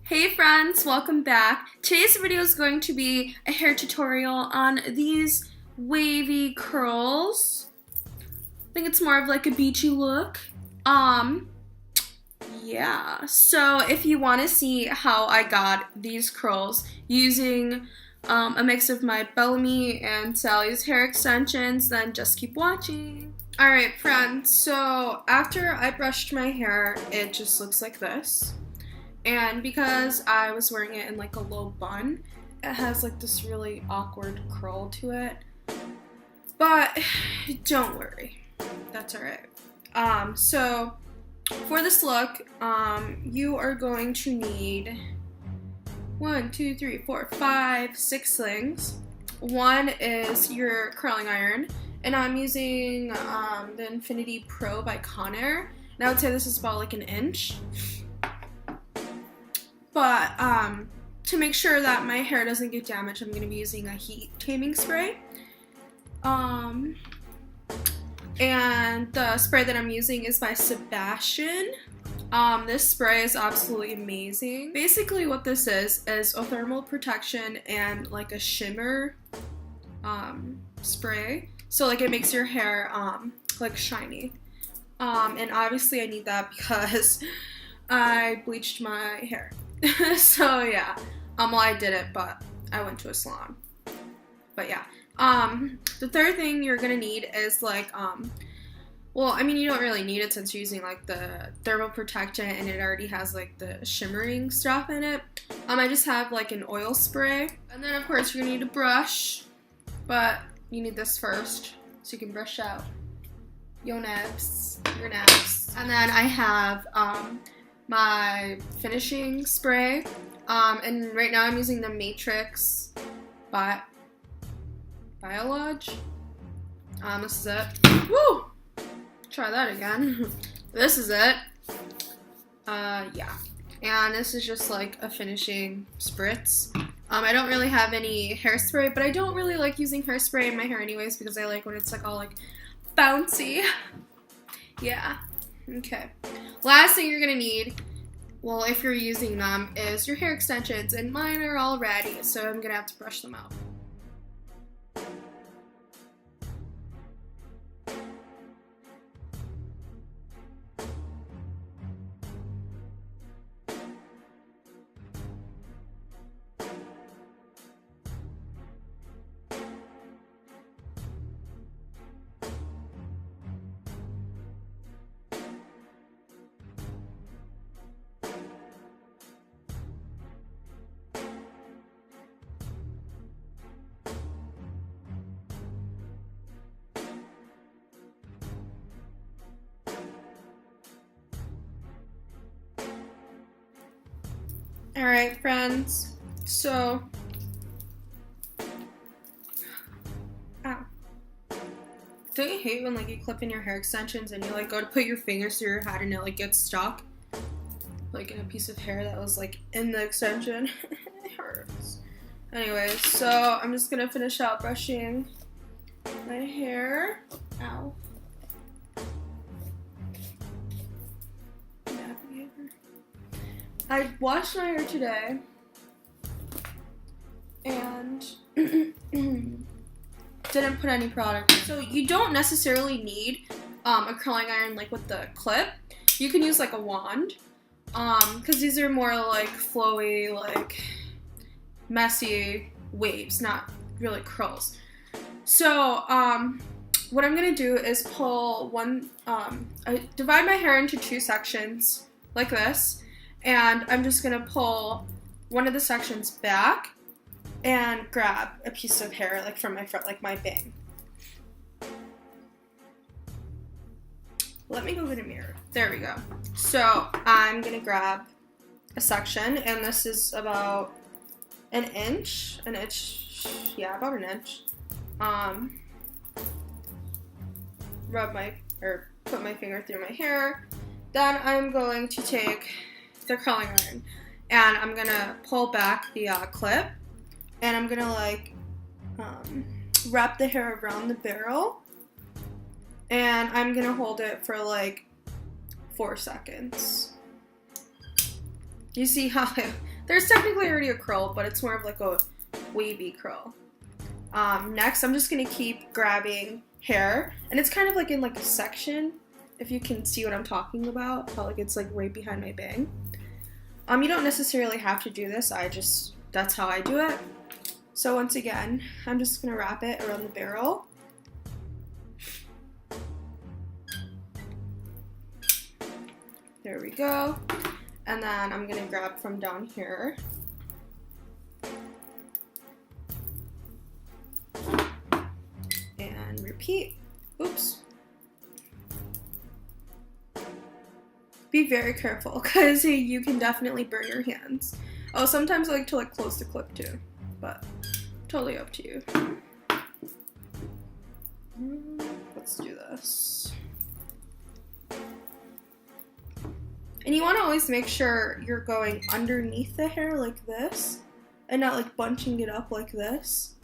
Hey friends, welcome back. Today's video is going to be a hair tutorial on these wavy curls. I think it's more of like a beachy look. Yeah. So if you want to see how I got these curls using a mix of my Bellamy and Sally's hair extensions, then just keep watching. Alright friends, so after I brushed my hair, it just looks like this. And because I was wearing it in like a low bun, it has like this really awkward curl to it. But don't worry, that's alright. So for this look, you are going to need 6 slings. One is your curling iron, and I'm using the Infinity Pro by Conair. And I would say this is about like an inch. But to make sure that my hair doesn't get damaged, I'm going to be using a heat taming spray. And the spray that I'm using is by Sebastian. This spray is absolutely amazing. Basically what this is a thermal protection and like a shimmer spray. So like it makes your hair like shiny. And obviously I need that because I bleached my hair. So yeah, well I didn't, but I went to a salon. But yeah, the third thing you're gonna need is like, well, I mean you don't really need it since you're using like the thermal protectant and it already has like the shimmering stuff in it. I just have like an oil spray, and then of course you're gonna need a brush, but you need this first so you can brush out your naps. And then I have my finishing spray, and right now I'm using the Matrix Biolage. This is it. Woo! Try that again. This is it. Yeah. And this is just like a finishing spritz. I don't really have any hairspray, but I don't really like using hairspray in my hair anyways because I like when it's like all like bouncy. Yeah. Okay. Last thing you're gonna need, well, if you're using them, is your hair extensions, and mine are all ready, so I'm gonna have to brush them out. Alright friends, so, ow. Don't you hate when like you clip in your hair extensions and you like go to put your fingers through your head and it like gets stuck? Like in a piece of hair that was like in the extension. It hurts. Anyways, so I'm just gonna finish out brushing my hair. Ow. I washed my hair today and didn't put any product. So you don't necessarily need a curling iron like with the clip. You can use like a wand, because these are more like flowy, like messy waves, not really curls. So what I'm gonna do is pull one, I divide my hair into 2 sections like this. And I'm just gonna pull one of the sections back and grab a piece of hair like from my front, like my bang. Let me go get a mirror. There we go. So I'm gonna grab a section, and this is about an inch, yeah, about an inch. Put my finger through my hair. Then I'm going to take the curling iron, and I'm gonna pull back the clip, and I'm gonna like wrap the hair around the barrel, and I'm gonna hold it for like 4 seconds. You see how There's technically already a curl, but it's more of like a wavy curl. Next, I'm just gonna keep grabbing hair, and it's kind of like in like a section, if you can see what I'm talking about, how like it's like right behind my bang. You don't necessarily have to do this, that's how I do it. So once again, I'm just gonna wrap it around the barrel. There we go. And then I'm gonna grab from down here. And repeat. Oops. Be very careful, because you can definitely burn your hands. Oh, sometimes I like to like close the clip too, but totally up to you. Let's do this. And you want to always make sure you're going underneath the hair like this, and not like bunching it up like this.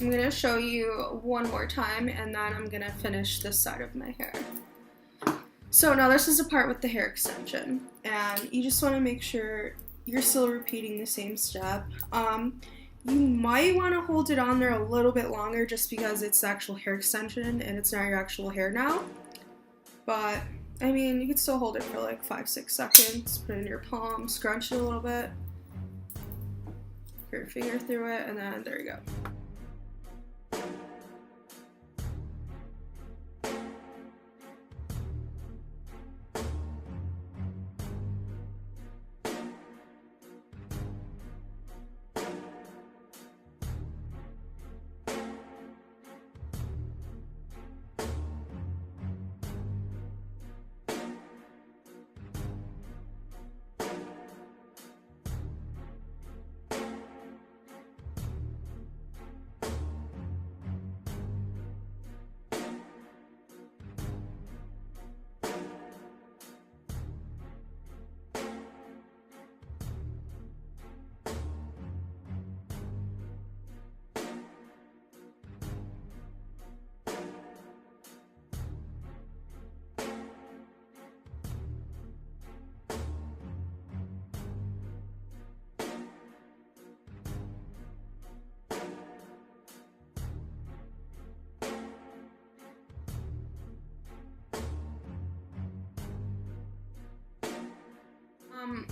I'm going to show you one more time, and then I'm going to finish this side of my hair. So now this is the part with the hair extension, and you just want to make sure you're still repeating the same step. You might want to hold it on there a little bit longer just because it's the actual hair extension and it's not your actual hair now. But, I mean, you can still hold it for like 5-6 seconds, put it in your palm, scrunch it a little bit, put your finger through it, and then there you go.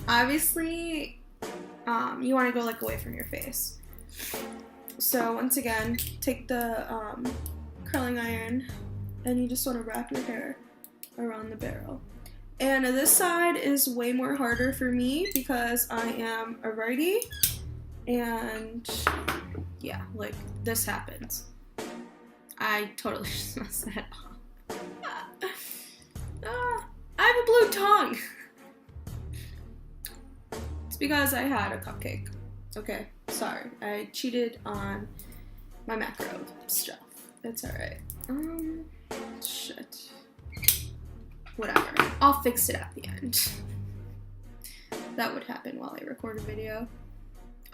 Obviously, you want to go like away from your face. So once again, take the curling iron, and you just want to wrap your hair around the barrel. And this side is way more harder for me because I am a righty, and yeah, like this happens. I totally just messed that up. I have a blue tongue. It's because I had a cupcake. Okay, sorry. I cheated on my macro stuff. It's alright. Shit. Whatever. I'll fix it at the end. That would happen while I record a video.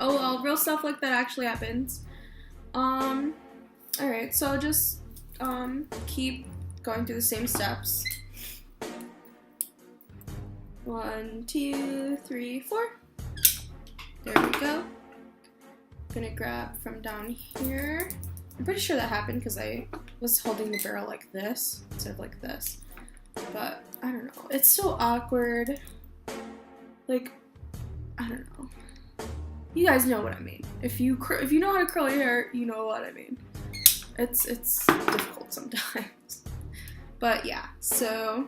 Oh well, real stuff like that actually happens. Alright, so just keep going through the same steps. 1, 2, 3, 4. There we go. Gonna grab from down here. I'm pretty sure that happened because I was holding the barrel like this instead of like this. But I don't know. It's so awkward. Like, I don't know. You guys know what I mean. If you know how to curl your hair, you know what I mean. It's difficult sometimes. But yeah, so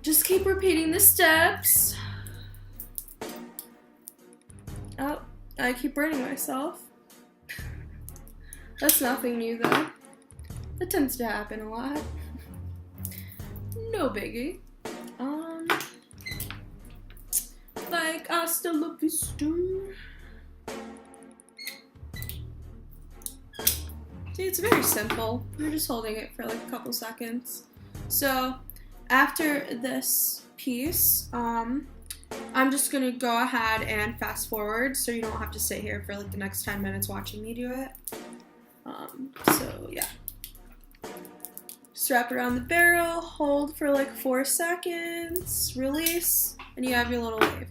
just keep repeating the steps. Oh, I keep burning myself. That's nothing new though. That tends to happen a lot. No biggie. Like hasta la vista. See, it's very simple. You're just holding it for like a couple seconds. So after this piece, I'm I'm just gonna go ahead and fast forward so you don't have to sit here for like the next 10 minutes watching me do it. So yeah. Just wrap around the barrel, hold for like 4 seconds, release, and you have your little wave.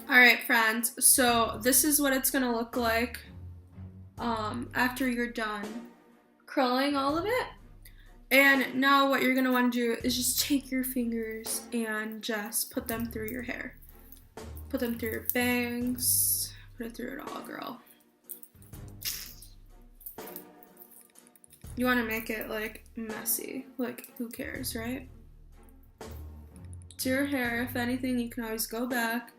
Alright friends, so this is what it's gonna look like after you're done curling all of it. And now what you're gonna want to do is just take your fingers and just put them through your hair. Put them through your bangs, put it through it all, girl. You want to make it like messy, like who cares, right? It's your hair. If anything, you can always go back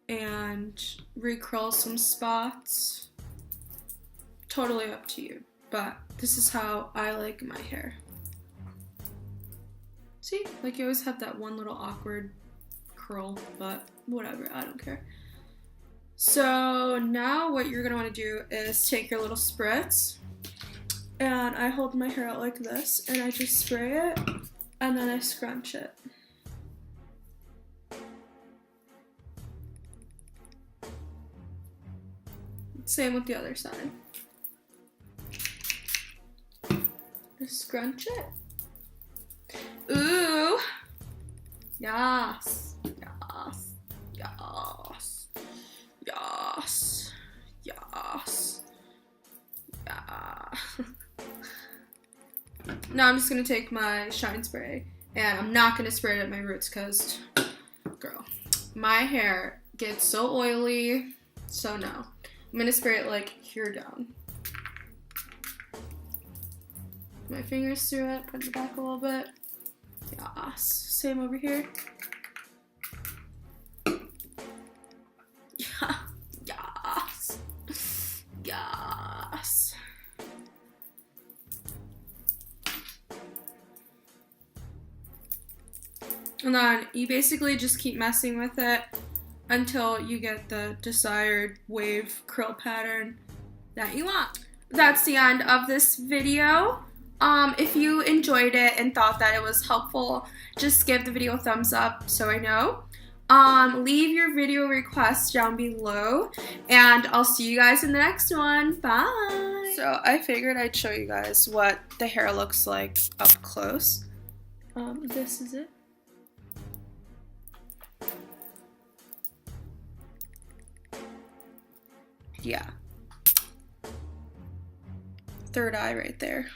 and recurl some spots. Totally up to you, but this is how I like my hair. See, like you always have that one little awkward curl, but whatever, I don't care. So now what you're gonna want to do is take your little spritz, and I hold my hair out like this, and I just spray it, and then I scrunch it. Same with the other side. Just scrunch it. Ooh. Yes. Yes. Yes. Yes. Yes. Yeah. Now I'm just gonna take my shine spray, and I'm not gonna spray it at my roots because, girl, my hair gets so oily, so no. I'm gonna spray it like here down. Put my fingers through it, put it back a little bit. Yes. Same over here. Yeah. Yes. Yes. And then you basically just keep messing with it until you get the desired wave curl pattern that you want. That's the end of this video. If you enjoyed it and thought that it was helpful, just give the video a thumbs up so I know. Leave your video requests down below, and I'll see you guys in the next one. Bye! So I figured I'd show you guys what the hair looks like up close. This is it. Yeah. Third eye right there.